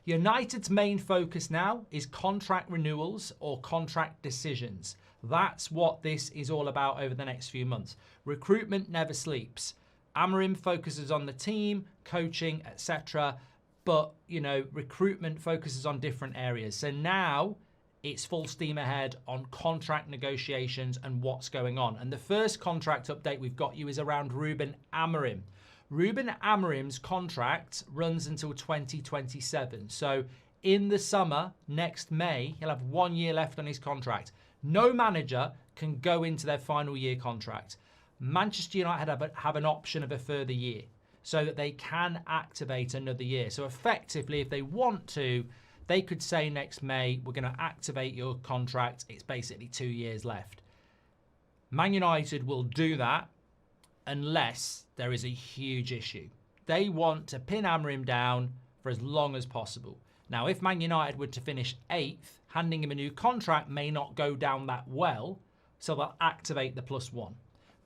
United's main focus now is contract renewals or contract decisions. That's what this is all about over the next few months. Recruitment never sleeps. Amorim focuses on the team, coaching, etc. But, recruitment focuses on different areas. So now it's full steam ahead on contract negotiations and what's going on. And the first contract update we've got you is around Ruben Amorim. Ruben Amorim's contract runs until 2027. So in the summer, next May, he'll have 1 year left on his contract. No manager can go into their final year contract. Manchester United have an option of a further year so that they can activate another year. So effectively, if they want to, they could say next May, we're going to activate your contract. It's basically 2 years left. Man United will do that unless there is a huge issue. They want to pin Amorim down for as long as possible. Now, if Man United were to finish 8th, handing him a new contract may not go down that well, so they'll activate the +1.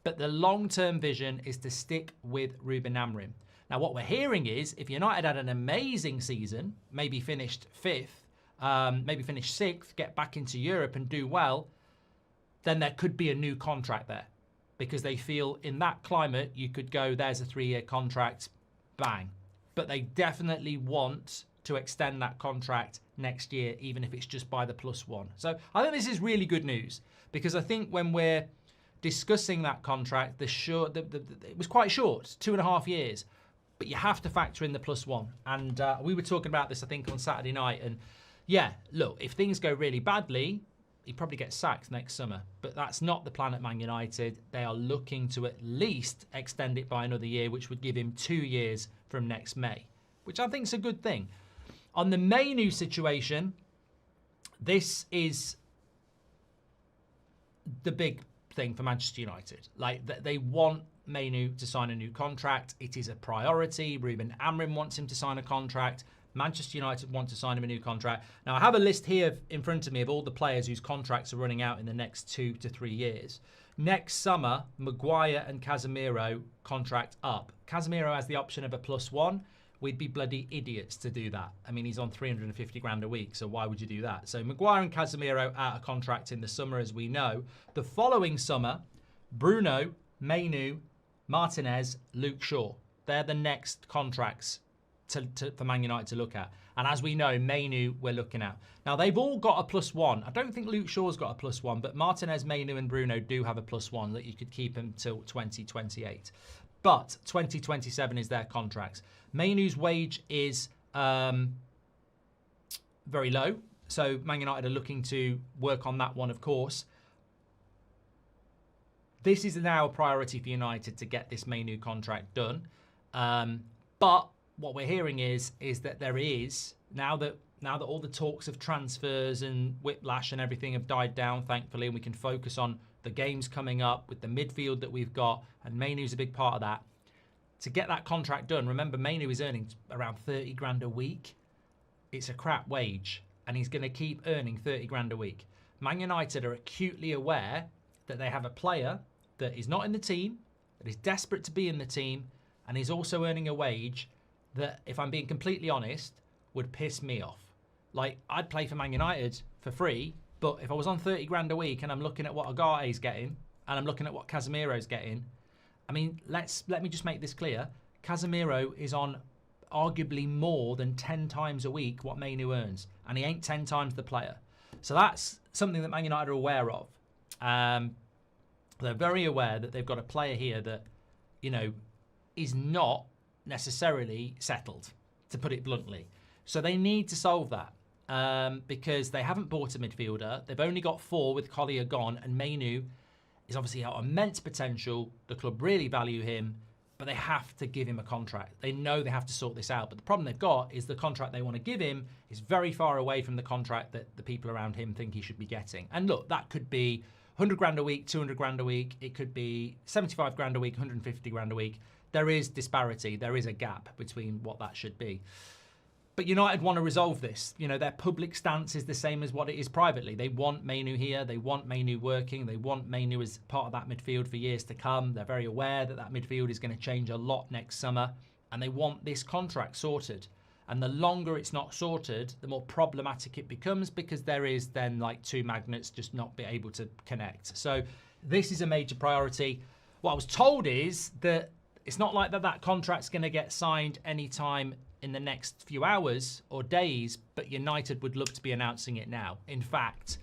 But the long-term vision is to stick with Ruben Amorim. Now, what we're hearing is if United had an amazing season, maybe finished 5th, maybe finished 6th, get back into Europe and do well, then there could be a new contract there. Because they feel in that climate, you could go, there's a 3-year contract, bang. But they definitely want to extend that contract next year, even if it's just by the +1. So I think this is really good news, because I think when we're discussing that contract, it was quite short, 2.5 years, but you have to factor in the +1. And we were talking about this, I think, on Saturday night. And yeah, look, if things go really badly, he probably gets sacked next summer. But that's not the plan at Man United. They are looking to at least extend it by another year, which would give him 2 years from next May, which I think is a good thing. On the Mainoo situation, this is the big thing for Manchester United. Like, they want Mainoo to sign a new contract. It is a priority. Ruben Amorim wants him to sign a contract. Manchester United want to sign him a new contract. Now, I have a list here in front of me of all the players whose contracts are running out in the next 2 to 3 years. Next summer, Maguire and Casemiro contract up. Casemiro has the option of a +1. We'd be bloody idiots to do that. I mean, he's on 350 grand a week, so why would you do that? So Maguire and Casemiro out of contract in the summer, as we know. The following summer, Bruno, Mainoo, Martinez, Luke Shaw. They're the next contracts for Man United to look at. And as we know, Mainoo we're looking at. Now, they've all got a +1. I don't think Luke Shaw's got a +1, but Martinez, Mainoo and Bruno do have a +1 that you could keep until 2028. But 2027 is their contracts. Mainoo's wage is very low. So Man United are looking to work on that one, of course. This is now a priority for United to get this Mainoo contract done. But what we're hearing is that there is, now that all the talks of transfers and whiplash and everything have died down, thankfully, and we can focus on the games coming up with the midfield that we've got, and Mainoo's a big part of that. To get that contract done, remember, Mainoo is earning around 30 grand a week. It's a crap wage, and he's going to keep earning 30 grand a week. Man United are acutely aware that they have a player that is not in the team, that is desperate to be in the team, and is also earning a wage that, if I'm being completely honest, would piss me off. Like, I'd play for Man United for free, but if I was on 30 grand a week and I'm looking at what Agate's getting and I'm looking at what Casemiro's getting, I mean, let me just make this clear. Casemiro is on arguably more than 10 times a week what Mainoo earns, and he ain't 10 times the player. So that's something that Man United are aware of. They're very aware that they've got a player here that, is not necessarily settled, to put it bluntly. So they need to solve that because they haven't bought a midfielder. They've only got 4 with Collier gone, and Mainoo is obviously got immense potential. The club really value him, but they have to give him a contract. They know they have to sort this out. But the problem they've got is the contract they want to give him is very far away from the contract that the people around him think he should be getting. And look, that could be 100 grand a week, 200 grand a week. It could be 75 grand a week, 150 grand a week. There is disparity. There is a gap between what that should be. But United want to resolve this. Their public stance is the same as what it is privately. They want Mainoo here. They want Mainoo working. They want Mainoo as part of that midfield for years to come. They're very aware that that midfield is going to change a lot next summer. And they want this contract sorted. And the longer it's not sorted, the more problematic it becomes, because there is then like two magnets just not be able to connect. So this is a major priority. What I was told is that it's not like that contract's going to get signed anytime in the next few hours or days, but United would love to be announcing it now. In fact,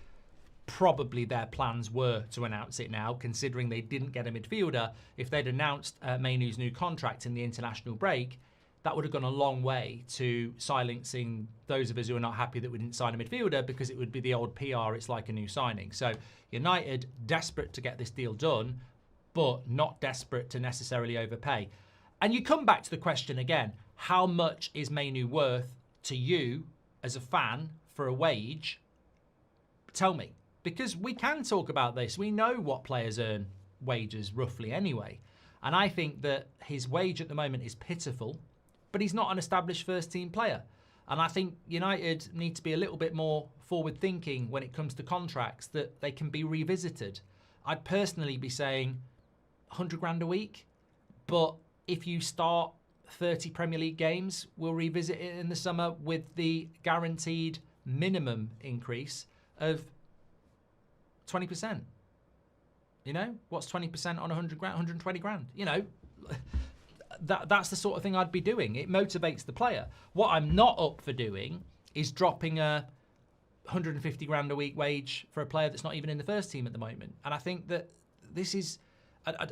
probably their plans were to announce it now, considering they didn't get a midfielder. If they'd announced Mainoo's new contract in the international break, that would have gone a long way to silencing those of us who are not happy that we didn't sign a midfielder, because it would be the old PR, it's like a new signing. So United, desperate to get this deal done, but not desperate to necessarily overpay. And you come back to the question again, how much is Mainoo worth to you as a fan for a wage? Tell me, because we can talk about this. We know what players earn wages roughly anyway. And I think that his wage at the moment is pitiful, but he's not an established first team player. And I think United need to be a little bit more forward thinking when it comes to contracts, that they can be revisited. I'd personally be saying 100 grand a week, but if you start 30 Premier League games, we'll revisit it in the summer with the guaranteed minimum increase of 20%. You know, what's 20% on 100 grand, 120 grand? You know, that's the sort of thing I'd be doing. It motivates the player. What I'm not up for doing is dropping a 150 grand a week wage for a player that's not even in the first team at the moment. And I think that this is, I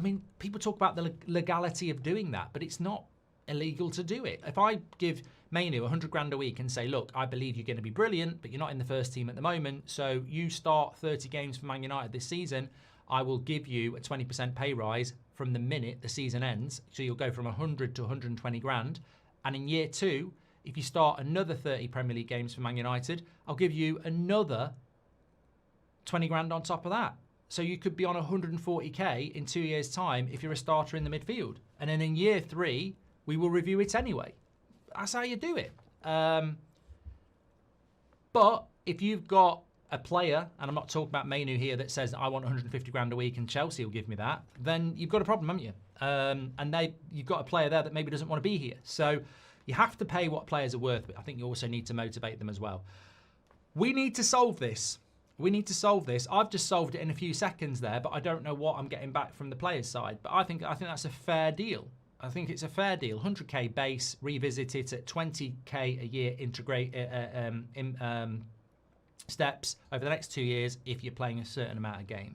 mean, people talk about the legality of doing that, but it's not illegal to do it. If I give Mainoo 100 grand a week and say, look, I believe you're going to be brilliant, but you're not in the first team at the moment, so you start 30 games for Man United this season, I will give you a 20% pay rise from the minute the season ends. So you'll go from 100 to 120 grand. And in year 2, if you start another 30 Premier League games for Man United, I'll give you another 20 grand on top of that. So you could be on 140k in 2 years' time if you're a starter in the midfield. And then in year 3, we will review it anyway. That's how you do it. But if you've got a player, and I'm not talking about Mainoo here, that says I want 150 grand a week and Chelsea will give me that, then you've got a problem, haven't you? And you've got a player there that maybe doesn't want to be here. So you have to pay what players are worth, but I think you also need to motivate them as well. We need to solve this. We need to solve this. I've just solved it in a few seconds there, but I don't know what I'm getting back from the players' side. But I think that's a fair deal. I think it's a fair deal. 100k base, revisit it at 20k a year, integrate steps over the next 2 years if you're playing a certain amount of games.